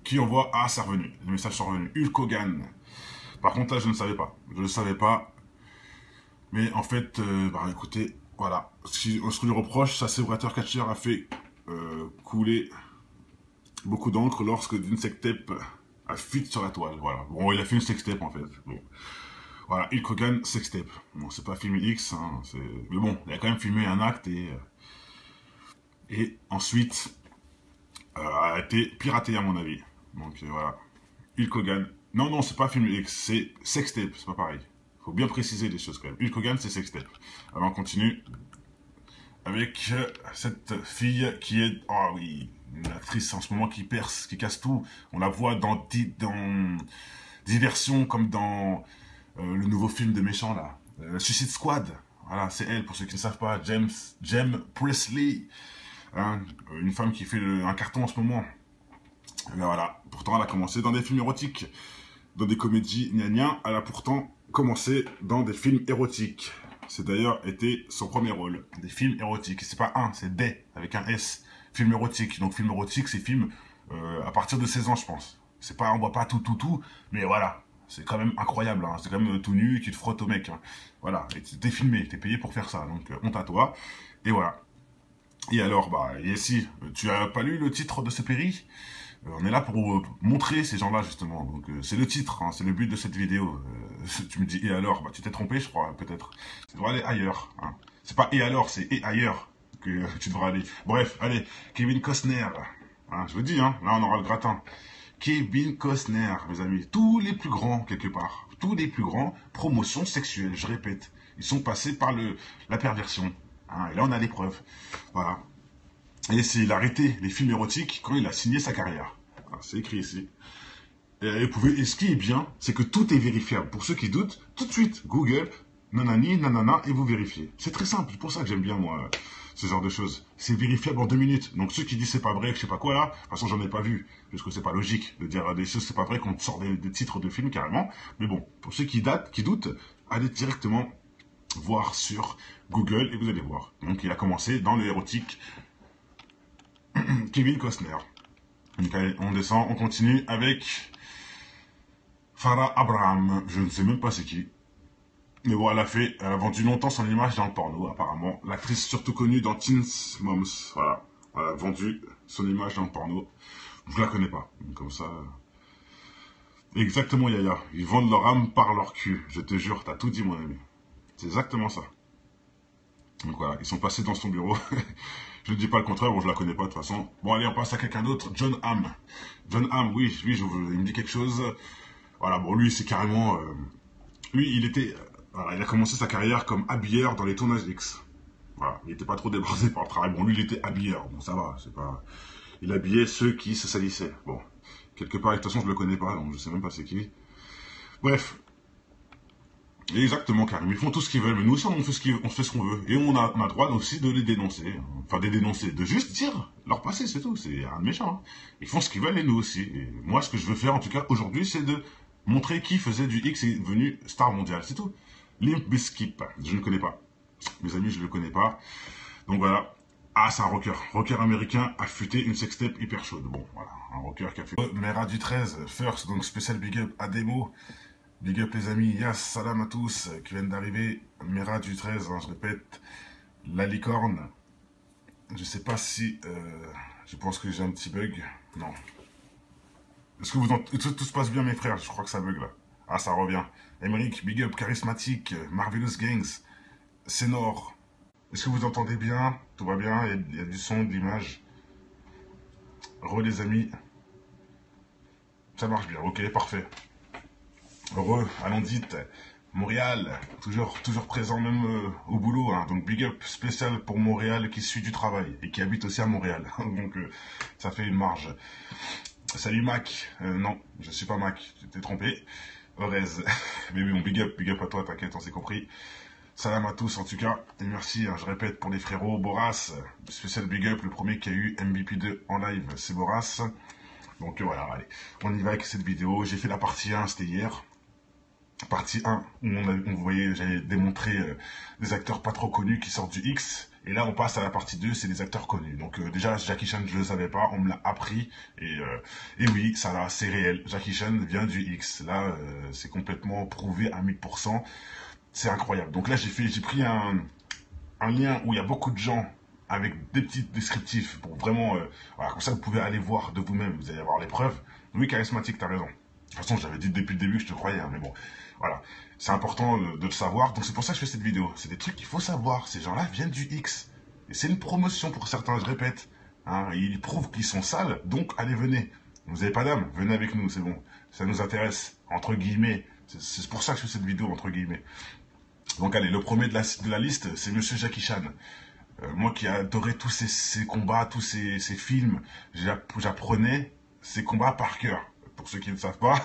Qui envoie? Ah, c'est revenu. Les messages sont revenus. Hulk Hogan. Par contre, là, je ne savais pas. Je ne savais pas. Mais en fait, bah écoutez, voilà. Ce qu'on lui reproche, sa célébrateur catcher a fait couler beaucoup d'encre lorsque d'une sextape a fuite sur la toile. Voilà. Bon, il a fait une sextape en fait. Bon. Voilà, Hulk Hogan, sextape. Bon, c'est pas filmé X, hein, mais bon, il a quand même filmé un acte et ensuite a été piraté à mon avis. Donc voilà. Hulk Hogan. Non, non, c'est pas film X, c'est sextape, c'est pas pareil. Faut bien préciser les choses quand même. Hulk Hogan, c'est sextape. Alors on continue avec cette fille qui est, oh oui, une actrice en ce moment qui perce, qui casse tout. On la voit dans diversion comme dans le nouveau film de méchant là, Suicide Squad. Voilà, c'est elle, pour ceux qui ne savent pas, Jem Presley. Hein, une femme qui fait un carton en ce moment. Et ben voilà, pourtant elle a commencé dans des films érotiques, dans des comédies gna. Elle a pourtant commencé dans des films érotiques. C'est d'ailleurs été son premier rôle, des films érotiques. C'est pas un, c'est des, avec un S. Film érotique. Donc film érotique, c'est film à partir de 16 ans, je pense. C'est pas, on voit pas tout, mais voilà. C'est quand même incroyable, hein. C'est quand même tout nu, tu te frottes au mec. Hein. Voilà, t'es filmé, t'es payé pour faire ça, donc honte à toi. Et voilà. Et alors, bah, et si, tu as pas lu le titre de ce péri? On est là pour montrer ces gens-là, justement. Donc, c'est le titre, hein, c'est le but de cette vidéo. Tu me dis, et alors? Bah, tu t'es trompé, je crois, peut-être. Tu devrais aller ailleurs. Hein. C'est pas et alors, c'est et ailleurs que tu devras aller. Bref, allez, Kevin Costner. Hein, je vous dis, hein, là, on aura le gratin. Kevin Costner, mes amis. Tous les plus grands, quelque part. Tous les plus grands, promotion sexuelle, je répète. Ils sont passés par la perversion. Hein, et là, on a les preuves. Voilà. Et il a arrêté les films érotiques quand il a signé sa carrière. C'est écrit ici. Et ce qui est bien, c'est que tout est vérifiable. Pour ceux qui doutent, tout de suite, Google, nanani, nanana, et vous vérifiez. C'est très simple, c'est pour ça que j'aime bien, moi, ce genre de choses. C'est vérifiable en 2 minutes. Donc ceux qui disent c'est pas vrai, que je sais pas quoi là, de toute façon j'en ai pas vu, parce que c'est pas logique de dire des choses c'est pas vrai qu'on sort des titres de films carrément. Mais bon, pour ceux qui doutent, allez directement voir sur Google et vous allez voir. Donc il a commencé dans le érotique. Kevin Costner. Donc allez, on descend, on continue avec Farah Abraham. Je ne sais même pas c'est qui. Mais bon, elle a vendu longtemps son image dans le porno, apparemment. L'actrice surtout connue dans Teen Moms. Voilà. Elle a vendu son image dans le porno. Je la connais pas. Comme ça. Exactement, Yaya. Ils vendent leur âme par leur cul. Je te jure, t'as tout dit, mon ami. C'est exactement ça. Donc voilà, ils sont passés dans son bureau. Je ne dis pas le contraire, bon, je la connais pas de toute façon. Bon, allez, on passe à quelqu'un d'autre. John Hamm. John Hamm, oui, il me dit quelque chose. Voilà, bon, lui, c'est carrément... lui, voilà, il a commencé sa carrière comme habilleur dans les tournages X. Voilà, il n'était pas trop débordé par le travail. Bon, lui, il était habilleur. Bon, ça va, c'est pas... Il habillait ceux qui se salissaient. Bon, quelque part, de toute façon, je le connais pas, donc je sais même pas c'est qui. Bref. Exactement, Karim. Ils font tout ce qu'ils veulent, mais nous aussi, on fait ce qu'on veut. Et on a droit aussi de les dénoncer. Enfin, de les dénoncer. De juste dire leur passé, c'est tout. C'est rien de méchant. Hein. Ils font ce qu'ils veulent et nous aussi. Et moi, ce que je veux faire, en tout cas, aujourd'hui, c'est de montrer qui faisait du X et est devenu star mondial. C'est tout. Limp Bizkit, je ne connais pas. Mes amis, je ne le connais pas. Donc voilà. Ah, c'est un rocker. Rocker américain affûté, une sextape hyper chaude. Bon, voilà. Un rocker qui a fait... Mera du 13, first, donc spécial big up à Demo. Big up les amis, yes, salam à tous qui viennent d'arriver. Mera du 13, hein, je répète, la licorne. Je sais pas si... je pense que j'ai un petit bug. Non. Est-ce que tout se passe bien mes frères? Je crois que ça bug là. Ah, ça revient. Emeric, big up, charismatique, Marvelous Gangs, Sénor. Est-ce que vous entendez bien? Tout va bien? Il y a du son, de l'image. Re les amis. Ça marche bien, ok, parfait. Heureux, allons vite. Montréal, toujours présent même au boulot. Hein. Donc big up spécial pour Montréal qui suit du travail et qui habite aussi à Montréal. Donc ça fait une marge. Salut Mac. Non, je suis pas Mac, tu t'es trompé. Orez. Mais bon, big up à toi, t'inquiète, on s'est compris. Salam à tous en tout cas. Et merci, hein, je répète, pour les frérots. Boras, spécial big up, le premier qui a eu MVP2 en live, c'est Boras. Donc voilà, allez, on y va avec cette vidéo. J'ai fait la partie 1, c'était hier. Partie 1, où on voyait, j'avais démontré des acteurs pas trop connus qui sortent du X. Et là, on passe à la partie 2, c'est des acteurs connus. Donc déjà, Jackie Chan, je ne le savais pas, on me l'a appris. Et oui, ça là, c'est réel. Jackie Chan vient du X. Là, c'est complètement prouvé à 1000%. C'est incroyable. Donc là, j'ai pris un lien où il y a beaucoup de gens avec des petits descriptifs pour vraiment... voilà, comme ça, vous pouvez aller voir de vous-même. Vous allez avoir les preuves. Oui, charismatique, t'as raison. De toute façon, j'avais dit depuis le début que je te croyais, hein, mais bon, voilà. C'est important de le savoir, donc c'est pour ça que je fais cette vidéo. C'est des trucs qu'il faut savoir. Ces gens-là viennent du X. Et c'est une promotion pour certains, je répète. Hein, ils prouvent qu'ils sont sales, donc allez, venez. Vous n'avez pas d'âme, venez avec nous, c'est bon. Ça nous intéresse, entre guillemets. C'est pour ça que je fais cette vidéo, entre guillemets. Donc allez, le premier de la liste, c'est Monsieur Jackie Chan. Moi qui adorais tous ces combats, tous ces films, j'apprenais ces combats par cœur. Pour ceux qui ne savent pas,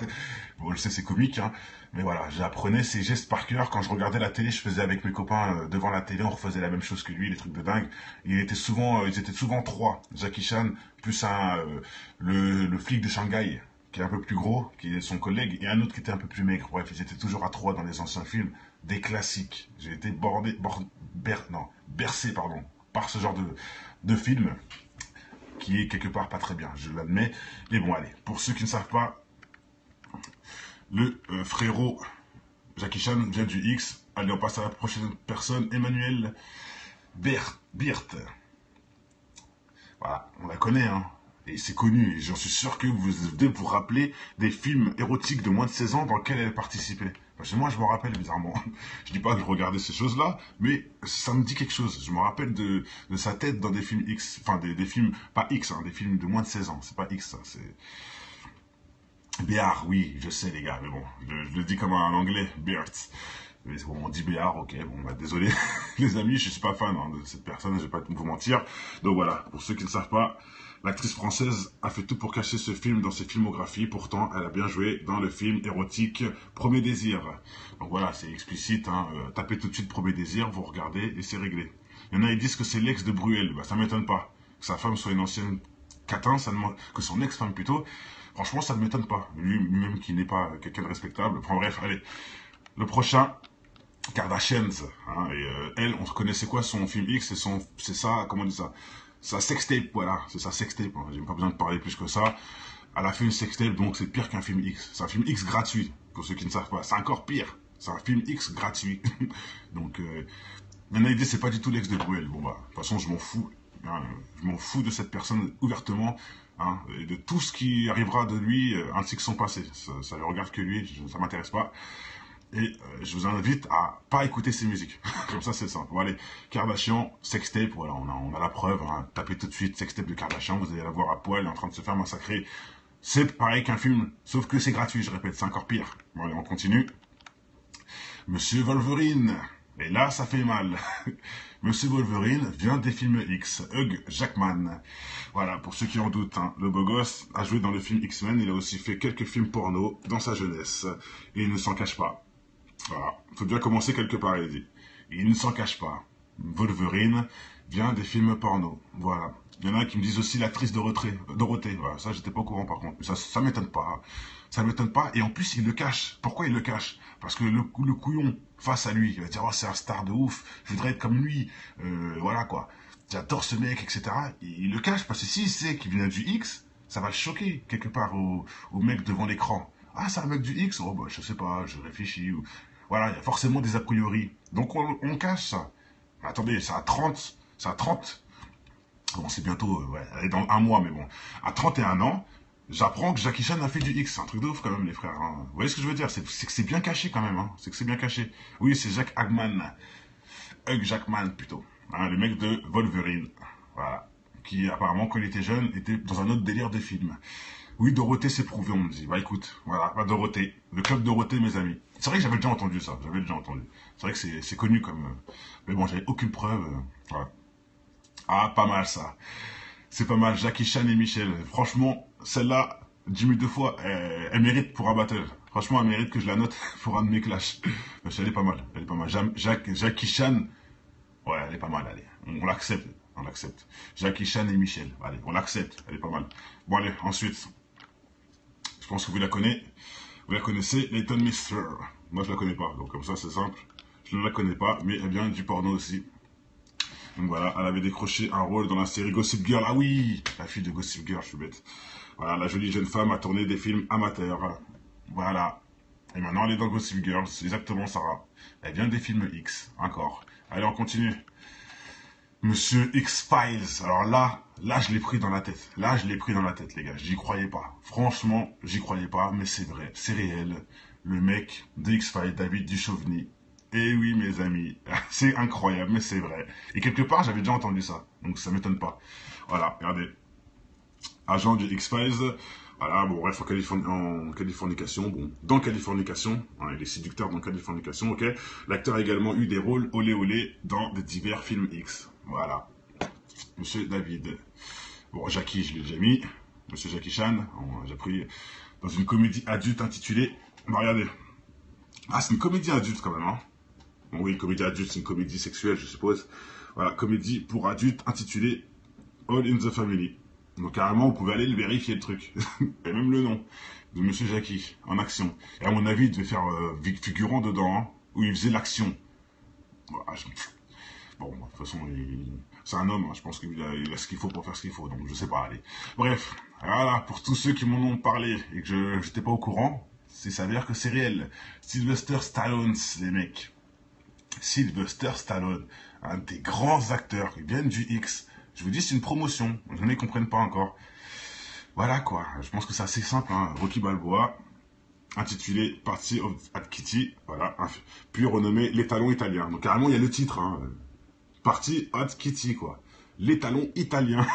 bon, je sais c'est comique, hein, mais voilà, j'apprenais ces gestes par cœur. Quand je regardais la télé, je faisais avec mes copains devant la télé, on refaisait la même chose que lui, les trucs de dingue. Ils étaient souvent trois, Jackie Chan, plus le flic de Shanghai, qui est un peu plus gros, qui est son collègue, et un autre qui était un peu plus maigre. Bref, ils étaient toujours à trois dans les anciens films, des classiques. J'ai été bercé par ce genre de film, qui est quelque part pas très bien, je l'admets. Mais bon, allez, pour ceux qui ne savent pas, le frérot Jackie Chan vient du X. Allez, on passe à la prochaine personne, Emmanuel Birth. Voilà, on la connaît, hein. Et c'est connu, et j'en suis sûr que vous devez vous rappeler des films érotiques de moins de 16 ans dans lesquels elle participait. Parce que moi, je me rappelle bizarrement. Je dis pas que je regardais ces choses-là, mais ça me dit quelque chose. Je me rappelle de sa tête dans des films X, enfin des films, pas X, hein, des films de moins de 16 ans. C'est pas X, ça, c'est... Béard, oui, je sais les gars, mais bon, je le dis comme un anglais, Beard. Mais bon, on dit Béard, ok, bon, bah, désolé, les amis, je suis pas fan hein, de cette personne, je vais pas vous mentir. Donc voilà, pour ceux qui ne savent pas, l'actrice française a fait tout pour cacher ce film dans ses filmographies. Pourtant, elle a bien joué dans le film érotique Premier Désir. Donc voilà, c'est explicite. Hein, tapez tout de suite Premier Désir, vous regardez et c'est réglé. Il y en a qui disent que c'est l'ex de Bruel. Bah, ça m'étonne pas. Que sa femme soit une ancienne catin, que son ex-femme plutôt. Franchement, ça ne m'étonne pas. Lui-même qui n'est pas quelqu'un de respectable. Enfin bref, allez. Le prochain, Kardashians. Hein, et elle, on reconnaissait quoi son film X? C'est ça, comment on dit ça? sa sextape, voilà, c'est sa sextape, hein. J'ai pas besoin de parler plus que ça. Elle a fait une sextape, donc c'est pire qu'un film X. C'est un film X gratuit, pour ceux qui ne savent pas. C'est encore pire. C'est un film X gratuit. Donc, maintenant, l'idée, c'est pas du tout l'ex de Bruel. Bon, bah, de toute façon, je m'en fous. Hein, je m'en fous de cette personne ouvertement, hein, et de tout ce qui arrivera de lui, ainsi que son passé. Ça ne regarde que lui, ça m'intéresse pas. Et je vous invite à pas écouter ses musiques. Comme ça, c'est simple. Bon, allez, Kardashian, sextape, voilà, on a la preuve. Hein. Tapez tout de suite sextape de Kardashian, vous allez la voir à poil, en train de se faire massacrer. C'est pareil qu'un film, sauf que c'est gratuit, je répète, c'est encore pire. Bon, allez, on continue. Monsieur Wolverine. Et là, ça fait mal. Monsieur Wolverine vient des films X. Hugh Jackman. Voilà, pour ceux qui en doutent, hein, le beau gosse a joué dans le film X-Men. Il a aussi fait quelques films porno dans sa jeunesse. Et il ne s'en cache pas. Voilà, faut bien commencer quelque part, il dit. Il ne s'en cache pas. Wolverine vient des films porno. Voilà. Il y en a qui me disent aussi l'actrice Dorothée. Voilà, ça, j'étais pas au courant par contre. Ça m'étonne pas. Ça m'étonne pas. Et en plus, il le cache. Pourquoi il le cache? Parce que le couillon face à lui, il va dire, oh, c'est un star de ouf, je voudrais être comme lui. Voilà quoi. J'adore ce mec, etc. Il le cache parce que s'il sait qu'il vient du X, ça va le choquer quelque part au mec devant l'écran. Ah, c'est un mec du X? Oh, bah, je sais pas, je réfléchis. Voilà, il y a forcément des a priori. Donc, on cache ça. Mais attendez, ça a 30. Bon, c'est bientôt, ouais, elle est dans un mois, mais bon. À 31 ans, j'apprends que Jackie Chan a fait du X. C'est un truc de ouf quand même, les frères. Hein. Vous voyez ce que je veux dire? C'est que c'est bien caché quand même. Hein. C'est que c'est bien caché. Oui, c'est Jack Hagman. Hugh Jackman, plutôt. Hein, le mec de Wolverine. Voilà. Qui, apparemment, quand il était jeune, était dans un autre délire de film. Oui, Dorothée, c'est prouvé, on me dit. Bah écoute, voilà, bah, Dorothée. Le club Dorothée, mes amis. C'est vrai que j'avais déjà entendu ça. J'avais déjà entendu. C'est vrai que c'est connu comme... mais bon, j'avais aucune preuve. Voilà. Ah, pas mal ça. C'est pas mal. Jackie Chan et Michel. Franchement, celle-là, 10 000 de fois, elle mérite pour un battle. Franchement, elle mérite que je la note pour un de mes clashs. Parce qu'elle est pas mal. Elle est pas mal. Jackie Chan, ouais, elle est pas mal, allez. On l'accepte. On l'accepte. Jackie Chan et Michel. Allez, on l'accepte. Elle est pas mal. Bon, allez, ensuite. Je pense que vous la connaissez. Vous la connaissez, Leighton Mister. Moi, je la connais pas. Donc, comme ça, c'est simple. Je ne la connais pas, mais elle vient du porno aussi. Donc voilà, elle avait décroché un rôle dans la série Gossip Girl. Ah oui, la fille de Gossip Girl, je suis bête. Voilà, la jolie jeune femme a tourné des films amateurs. Voilà. Et maintenant, elle est dans Gossip Girl. C'est exactement Sarah. Elle vient des films X, encore. Allez, on continue. Monsieur X-Files. Alors là, je l'ai pris dans la tête. Là, je l'ai pris dans la tête, les gars. J'y croyais pas. Franchement, j'y croyais pas, mais c'est vrai. C'est réel. Le mec de X-Files, David Duchovny. Eh oui, mes amis. C'est incroyable, mais c'est vrai. Et quelque part, j'avais déjà entendu ça. Donc, ça m'étonne pas. Voilà, regardez. Agent du X-Files. Voilà, bon, bref, en Californication, bon, dans Californication, hein, il est séducteur dans Californication, ok. L'acteur a également eu des rôles olé olé dans de divers films X. Voilà. Monsieur David. Bon, Jackie, je l'ai déjà mis. Monsieur Jackie Chan, j'ai pris dans une comédie adulte intitulée, bah, regardez. Ah, c'est une comédie adulte quand même, hein. Bon, oui, une comédie adulte, c'est une comédie sexuelle, je suppose. Voilà, comédie pour adultes intitulée All in the Family. Donc carrément, vous pouvez aller le vérifier le truc. Et même le nom de Monsieur Jackie, en action. Et à mon avis, il devait faire figurant dedans, hein, où il faisait l'action. Voilà, bon, de toute façon, c'est un homme, hein, je pense qu'il a ce qu'il faut pour faire ce qu'il faut, donc je sais pas, allez. Bref, voilà, pour tous ceux qui m'en ont parlé et que je n'étais pas au courant, c'est s'avère que c'est réel. Sylvester Stallone, les mecs. Sylvester Stallone, un des grands acteurs qui viennent du X. Je vous dis, c'est une promotion. Je ne les comprenne pas encore. Voilà quoi. Je pense que c'est assez simple. Hein. Rocky Balboa, intitulé Party at Kitty. Voilà. Puis renommé L'étalon italien. Donc carrément, il y a le titre. Hein. Party at Kitty, quoi. L'étalon italien.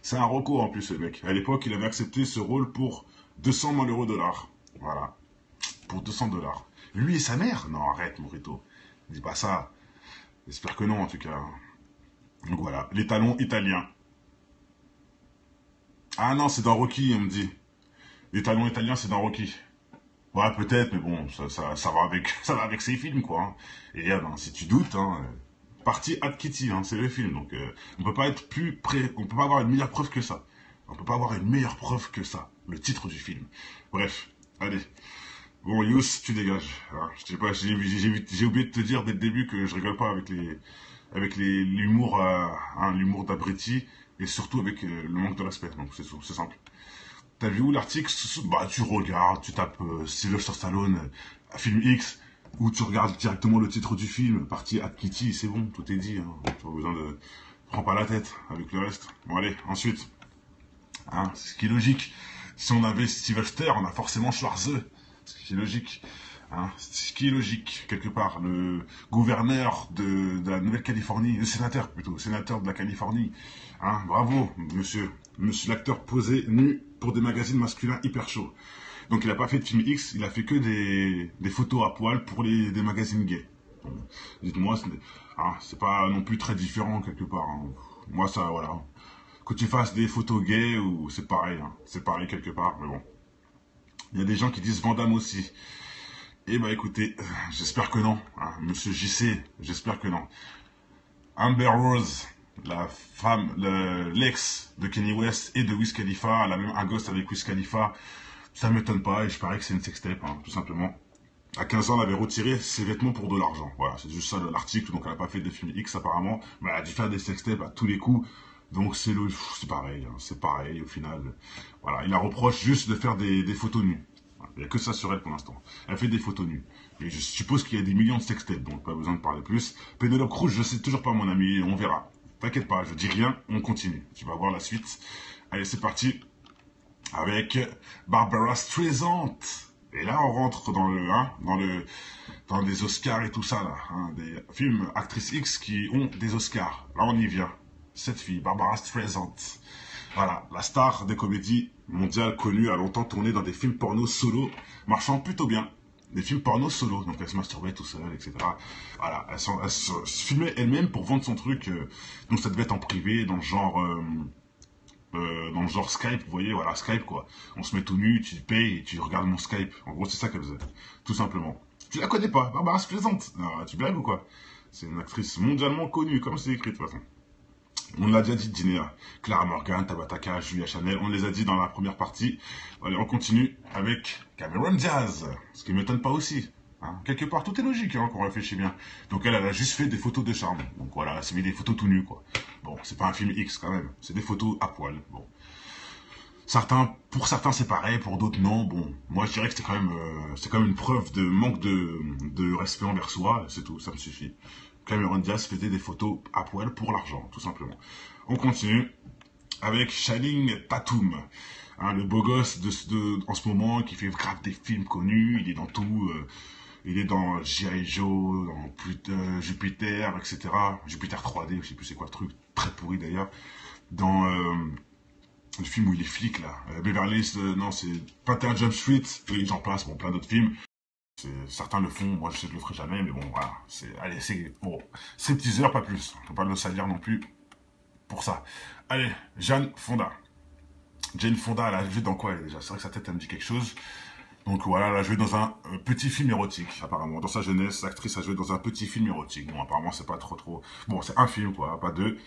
C'est un recours en plus, le mec. À l'époque, il avait accepté ce rôle pour 200 malheureux dollars. Voilà. Pour 200 $. Lui et sa mère? Non, arrête, Morito. Dis pas ça. J'espère que non, en tout cas. Donc voilà, l'étalon italien. Ah non, c'est dans Rocky, on me dit. L'étalon italien, c'est dans Rocky. Ouais, peut-être, mais bon, ça va avec ces films, quoi. Hein. Et ben, si tu doutes, hein, Party at Kitty, hein, c'est le film. Donc, on peut pas être plus près, on peut pas avoir une meilleure preuve que ça. On peut pas avoir une meilleure preuve que ça. Le titre du film. Bref, allez. Bon, Yous, tu dégages. Hein. Je sais pas, j'ai oublié de te dire dès le début que je rigole pas avec l'humour, hein, l'humour d'abruti. Et surtout avec le manque de respect, donc c'est simple. T'as vu où l'article? Bah tu regardes, tu tapes Sylvester Stallone, film X, ou tu regardes directement le titre du film, partie At Kitty, c'est bon, tout est dit, hein. Tu as besoin de... Prends pas la tête avec le reste. Bon allez, ensuite, hein, ce qui est logique, si on avait Sylvester, on a forcément Schwarzenegger, ce qui est logique. Hein, ce qui est logique, quelque part, le gouverneur de la Nouvelle-Californie, le sénateur plutôt, sénateur de la Californie. Hein, bravo, monsieur l'acteur posé nu pour des magazines masculins hyper chauds. Donc il n'a pas fait de film X, il a fait que des photos à poil pour des magazines gays. Dites-moi, c'est pas non plus très différent quelque part. Hein. Moi ça, voilà. Que tu fasses des photos gays, ou c'est pareil, hein. C'est pareil quelque part, mais bon. Il y a des gens qui disent Van Damme aussi. Eh ben écoutez, j'espère que non, hein, monsieur JC, j'espère que non. Amber Rose, la femme, l'ex de Kanye West et de Wiz Khalifa, elle a même un gosse avec Wiz Khalifa, ça m'étonne pas, et je parie que c'est une sextape, hein, tout simplement. À 15 ans, elle avait retiré ses vêtements pour de l'argent, voilà, c'est juste ça l'article, donc elle n'a pas fait de film X apparemment, mais elle a dû faire des sextapes à tous les coups, donc c'est pareil, hein, c'est pareil au final. Voilà, il la reproche juste de faire des photos nues. Il n'y a que ça sur elle pour l'instant. Elle fait des photos nues. Et je suppose qu'il y a des millions de sextapes, donc pas besoin de parler plus. Penelope Cruz, je sais toujours pas mon ami, on verra. T'inquiète pas, je dis rien, on continue. Tu vas voir la suite. Allez, c'est parti. Avec Barbara Streisand. Et là, on rentre dans des Oscars et tout ça, là. Hein, des films actrices X qui ont des Oscars. Là, on y vient. Cette fille, Barbara Streisand. Voilà, la star des comédies mondiales connue, a longtemps tourné dans des films porno solo, marchant plutôt bien. Des films porno solo, donc elle se masturbait tout seul, etc. Voilà, elle se filmait elle-même pour vendre son truc, donc ça devait être en privé, dans le genre Skype, vous voyez, voilà, Skype quoi. On se met tout nu, tu payes et tu regardes mon Skype. En gros, c'est ça qu'elle faisait, tout simplement. Tu la connais pas, Barbara Streisand? Tu blagues ou quoi? C'est une actrice mondialement connue, comme c'est écrit de toute façon. On l'a déjà dit, Dîner, Clara Morgan, Tabitha Cash, Julia Chanel, on les a dit dans la première partie. Allez, on continue avec Cameron Diaz, ce qui ne m'étonne pas aussi. Hein. Quelque part, tout est logique, hein, quand on réfléchit bien. Donc elle a juste fait des photos de charme. Donc voilà, elle s'est mis des photos tout nues, quoi. Bon, c'est pas un film X quand même, c'est des photos à poil. Bon. Pour certains c'est pareil, pour d'autres non. Bon, moi je dirais que c'est quand même une preuve de manque de respect envers soi, c'est tout, ça me suffit. Cameron Diaz faisait des photos à poil pour l'argent, tout simplement. On continue avec Channing Tatum, hein, le beau gosse en ce moment qui fait grave des films connus, il est dans tout, il est dans G.I. Joe, dans Jupiter, etc. Jupiter 3D, je sais plus c'est quoi le truc, très pourri d'ailleurs. Dans le film où il est flic là, Beverly Hills, non c'est 21 Jump Street, et j'en passe, bon plein d'autres films. Certains le font, moi je sais que je le ferai jamais, mais bon voilà, c'est teaser, pas plus, on peut pas le salir non plus pour ça. Allez, Jane Fonda, elle a joué dans quoi elle, déjà? C'est vrai que sa tête elle me dit quelque chose. Donc voilà, elle a joué dans un petit film érotique, apparemment. Dans sa jeunesse, l'actrice a joué dans un petit film érotique. Bon, apparemment c'est pas trop... Bon, c'est un film quoi, pas deux.